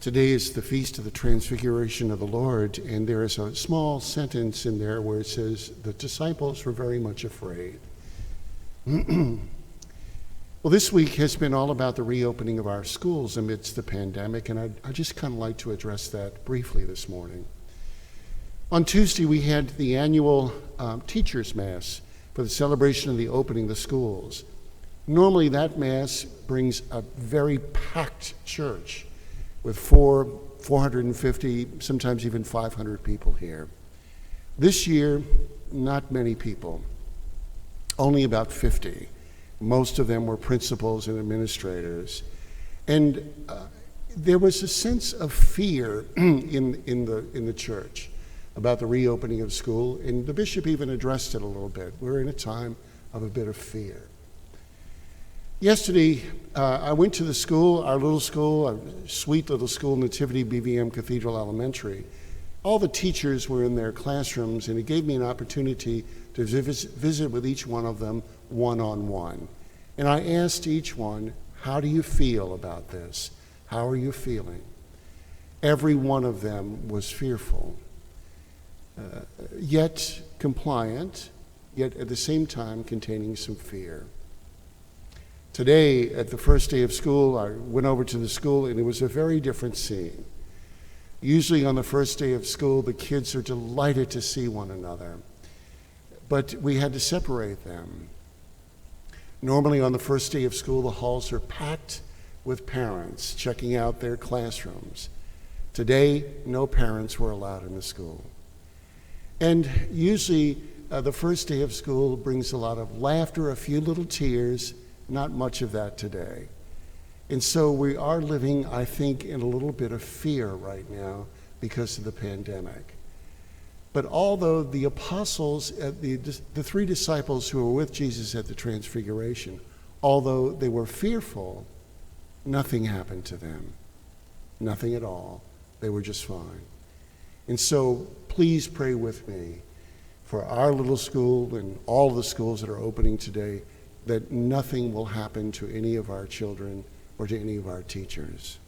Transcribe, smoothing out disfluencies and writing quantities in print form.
Today is the feast of the Transfiguration of the Lord, and there is a small sentence in there where it says, the disciples were very much afraid. Well, this week has been all about the reopening of our schools amidst the pandemic, and I just kind of like to address that briefly this morning. On Tuesday, we had the annual Teachers' Mass for the celebration of the opening of the schools. Normally, that Mass brings a very packed church with 450, sometimes even 500 people here. This year, not many people, only about 50. Most of them were principals and administrators. And there was a sense of fear in the church about the reopening of school, and the bishop even addressed it a little bit. We're in a time of a bit of fear. Yesterday, I went to the school, our little school, a sweet little school, Nativity BVM Cathedral Elementary. All the teachers were in their classrooms, and it gave me an opportunity to visit with each one of them one-on-one. And I asked each one, how do you feel about this? How are you feeling? Every one of them was fearful, yet compliant, yet at the same time containing some fear. Today, at the first day of school, I went over to the school, and it was a very different scene. Usually on the first day of school, the kids are delighted to see one another, but we had to separate them. Normally on the first day of school, the halls are packed with parents checking out their classrooms. Today, no parents were allowed in the school. And usually, the first day of school brings a lot of laughter, a few little tears. Not much of that today. And so we are living, I think, in a little bit of fear right now because of the pandemic. But although the apostles, the three disciples who were with Jesus at the Transfiguration, although they were fearful, nothing happened to them. Nothing at all. They were just fine. And so please pray with me for our little school and all of the schools that are opening today, that nothing will happen to any of our children or to any of our teachers.